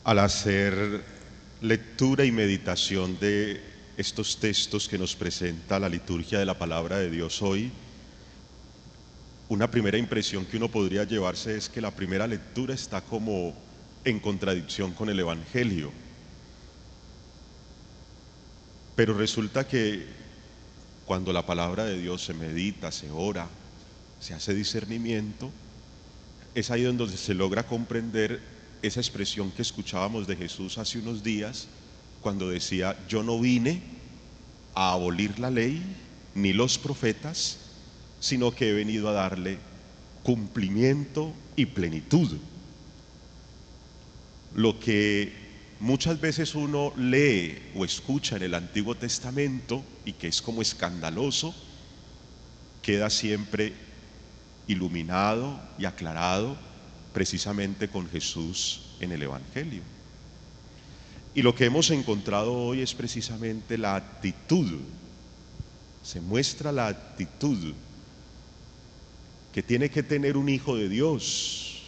Al hacer lectura y meditación de estos textos que nos presenta la liturgia de la palabra de Dios hoy, una primera impresión que uno podría llevarse es que la primera lectura está como en contradicción con el Evangelio. Pero resulta que cuando la palabra de Dios se medita, se ora, se hace discernimiento, es ahí donde se logra comprender esa expresión que escuchábamos de Jesús hace unos días, cuando decía: yo no vine a abolir la ley ni los profetas, sino que he venido a darle cumplimiento y plenitud. Lo que muchas veces uno lee o escucha en el Antiguo Testamento y que es como escandaloso, queda siempre iluminado y aclarado precisamente con Jesús en el Evangelio. Y lo que hemos encontrado hoy es precisamente la actitud, se muestra la actitud que tiene que tener un hijo de Dios,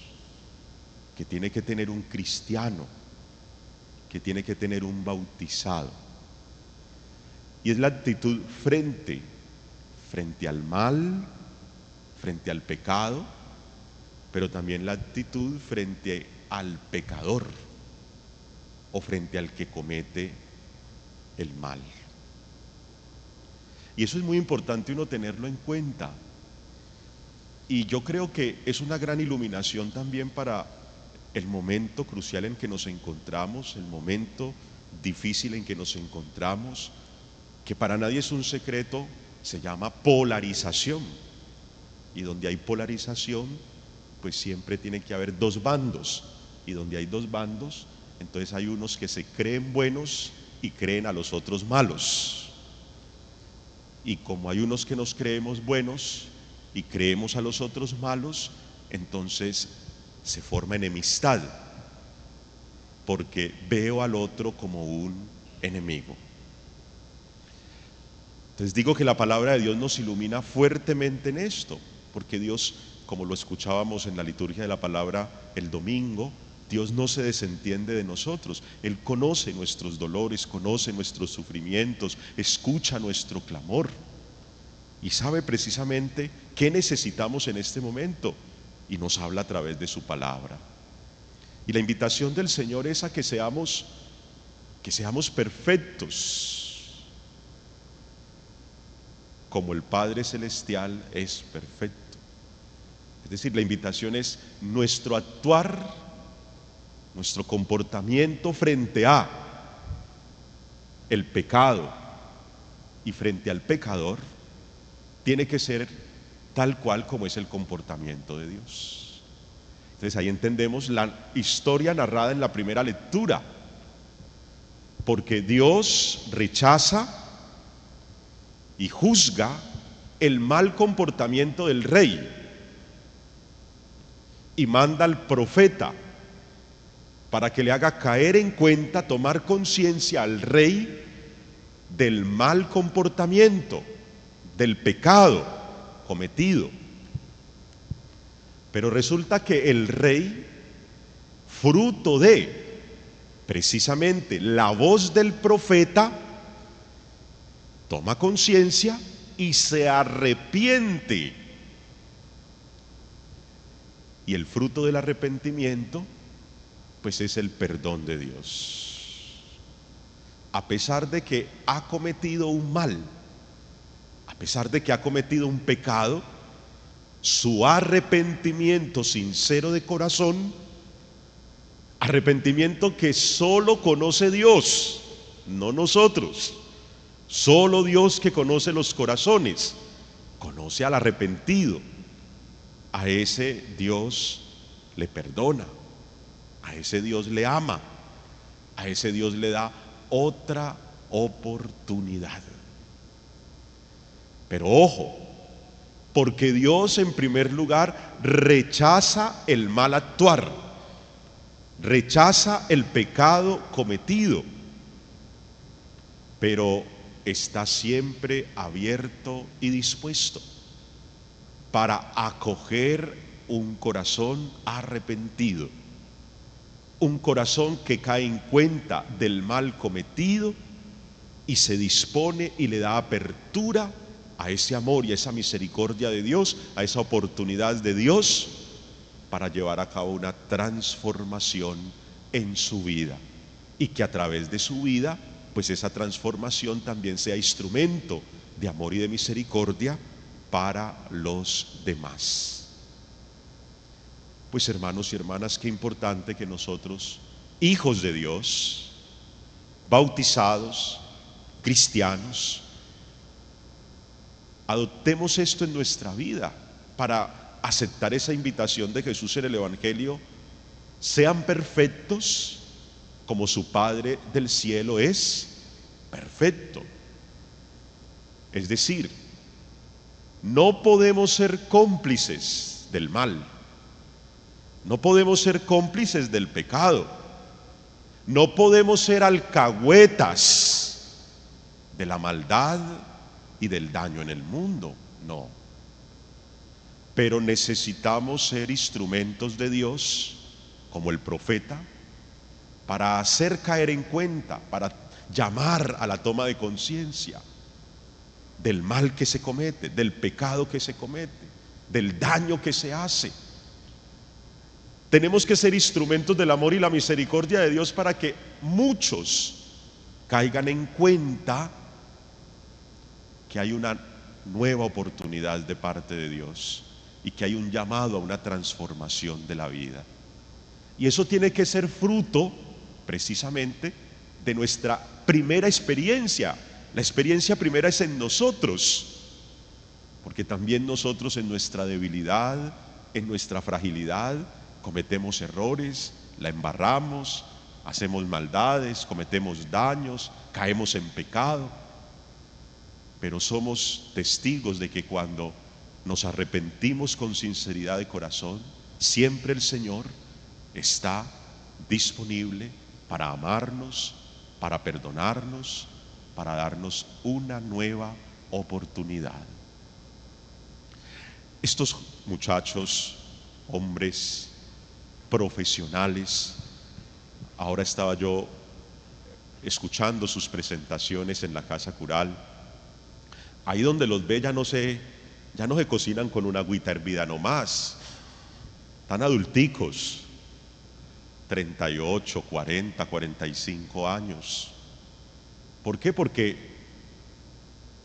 que tiene que tener un cristiano, que tiene que tener un bautizado. Y es la actitud frente al mal, frente al pecado, pero también la actitud frente al pecador o frente al que comete el mal. Y eso es muy importante uno tenerlo en cuenta. Y yo creo que es una gran iluminación también para el momento crucial en que nos encontramos, el momento difícil en que nos encontramos, que para nadie es un secreto, se llama polarización. Y donde hay polarización, pues siempre tiene que haber dos bandos. Y donde hay dos bandos, entonces hay unos que se creen buenos y creen a los otros malos. Y como hay unos que nos creemos buenos y creemos a los otros malos, entonces se forma enemistad, porque veo al otro como un enemigo. Entonces digo que la palabra de Dios nos ilumina fuertemente en esto, porque Dios, como lo escuchábamos en la liturgia de la palabra el domingo, Dios no se desentiende de nosotros. Él conoce nuestros dolores, conoce nuestros sufrimientos, escucha nuestro clamor y sabe precisamente qué necesitamos en este momento, y nos habla a través de su palabra. Y la invitación del Señor es a que seamos perfectos, como el Padre Celestial es perfecto. Es decir, la invitación es nuestro actuar, nuestro comportamiento frente a el pecado y frente al pecador tiene que ser tal cual como es el comportamiento de Dios. Entonces ahí entendemos la historia narrada en la primera lectura, porque Dios rechaza y juzga el mal comportamiento del rey y manda al profeta para que le haga caer en cuenta, tomar conciencia al rey del mal comportamiento, del pecado cometido. Pero resulta que el rey, fruto de precisamente la voz del profeta, toma conciencia y se arrepiente. Y el fruto del arrepentimiento, pues es el perdón de Dios. A pesar de que ha cometido un mal, a pesar de que ha cometido un pecado, su arrepentimiento sincero de corazón, arrepentimiento que solo conoce Dios, no nosotros, solo Dios, que conoce los corazones, conoce al arrepentido. A ese Dios le perdona, a ese Dios le ama, a ese Dios le da otra oportunidad. Pero ojo, porque Dios en primer lugar rechaza el mal actuar, rechaza el pecado cometido, pero está siempre abierto y dispuesto para acoger un corazón arrepentido. un corazón que cae en cuenta del mal cometido y se dispone y le da apertura a ese amor y a esa misericordia de Dios, a esa oportunidad de Dios para llevar a cabo una transformación en su vida, y que a través de su vida pues esa transformación también sea instrumento de amor y de misericordia para los demás. Pues hermanos y hermanas, qué importante que nosotros, hijos de Dios, bautizados, cristianos, adoptemos esto en nuestra vida para aceptar esa invitación de Jesús en el Evangelio: sean perfectos como su Padre del cielo es perfecto. Es decir, no podemos ser cómplices del mal, no podemos ser cómplices del pecado, no podemos ser alcahuetas de la maldad y del daño en el mundo, no. Pero necesitamos ser instrumentos de Dios, como el profeta, para hacer caer en cuenta, para llamar a la toma de conciencia del mal que se comete, del pecado que se comete, del daño que se hace. Tenemos que ser instrumentos del amor y la misericordia de Dios para que muchos caigan en cuenta que hay una nueva oportunidad de parte de Dios y que hay un llamado a una transformación de la vida. Y eso tiene que ser fruto precisamente de nuestra primera experiencia. La experiencia primera es en nosotros, porque también nosotros en nuestra debilidad, en nuestra fragilidad, cometemos errores, la embarramos, hacemos maldades, cometemos daños, caemos en pecado. Pero somos testigos de que cuando nos arrepentimos con sinceridad de corazón, siempre el Señor está disponible para amarnos, para perdonarnos, para darnos una nueva oportunidad. Estos muchachos, hombres profesionales, ahora estaba yo escuchando sus presentaciones en la casa cural. Ahí donde los ve ya no se cocinan con una agüita hervida nomás, tan adulticos, 38, 40, 45 años. ¿Por qué? Porque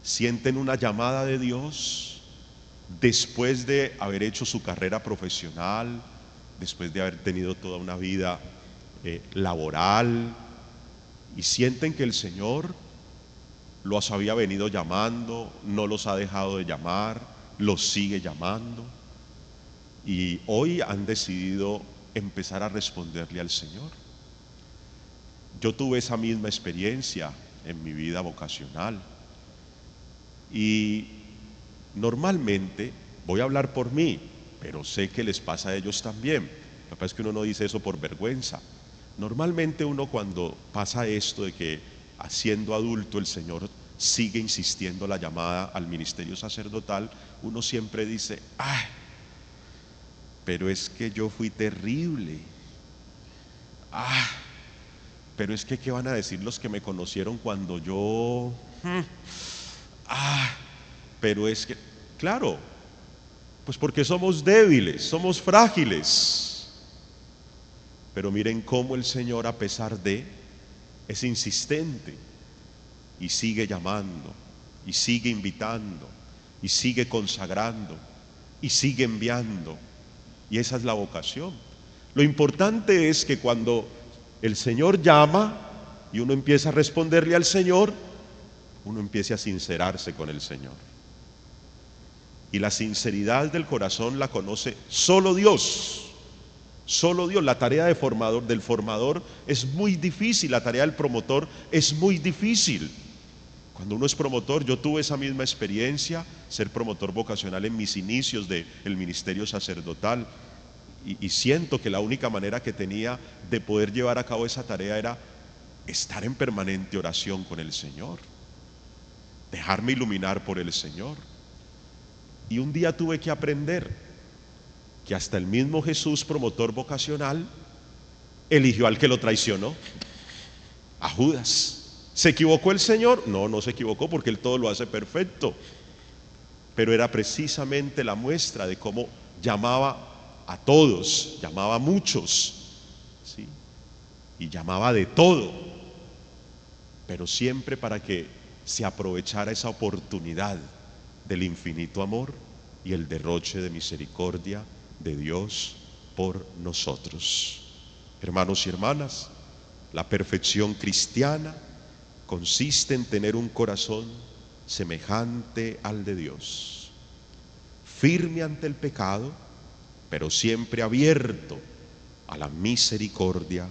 sienten una llamada de Dios después de haber hecho su carrera profesional, después de haber tenido toda una vida laboral, y sienten que el Señor los había venido llamando, no los ha dejado de llamar, los sigue llamando, y hoy han decidido empezar a responderle al Señor. Yo tuve esa misma experiencia en mi vida vocacional, y normalmente, voy a hablar por mí, pero sé que les pasa a ellos también. Lo que pasa es que uno no dice eso por vergüenza. Normalmente uno, cuando pasa esto de que siendo adulto el Señor sigue insistiendo la llamada al ministerio sacerdotal, uno siempre dice: ay, pero es que yo fui terrible. Ah, pero es que ¿qué van a decir los que me conocieron cuando yo? Pero es que, claro, pues porque somos débiles, somos frágiles. Pero miren cómo el Señor, a pesar de, es insistente y sigue llamando, y sigue invitando, y sigue consagrando, y sigue enviando. Y esa es la vocación. Lo importante es que cuando el Señor llama y uno empieza a responderle al Señor, uno empiece a sincerarse con el Señor. Y la sinceridad del corazón la conoce solo Dios. Solo Dios. La tarea del formador es muy difícil, la tarea del promotor es muy difícil. Cuando uno es promotor, yo tuve esa misma experiencia, ser promotor vocacional en mis inicios del ministerio sacerdotal, y siento que la única manera que tenía de poder llevar a cabo esa tarea era estar en permanente oración con el Señor, dejarme iluminar por el Señor. Y un día tuve que aprender que hasta el mismo Jesús, promotor vocacional, Eligió al que lo traicionó, a Judas. ¿Se equivocó el Señor? No, no se equivocó, porque Él todo lo hace perfecto. Pero era precisamente la muestra de cómo llamaba a todos, llamaba a muchos, ¿sí? Y llamaba de todo, pero siempre para que se aprovechara esa oportunidad del infinito amor y el derroche de misericordia de Dios por nosotros. Hermanos y hermanas, la perfección cristiana consiste en tener un corazón semejante al de Dios, firme ante el pecado, pero siempre abierto a la misericordia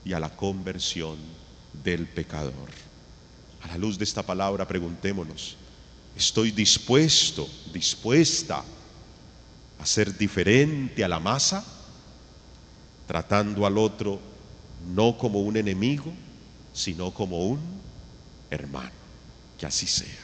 y a la conversión del pecador. A la luz de esta palabra preguntémonos: ¿estoy dispuesta a ser diferente a la masa, tratando al otro no como un enemigo, sino como un hermano? Que así sea.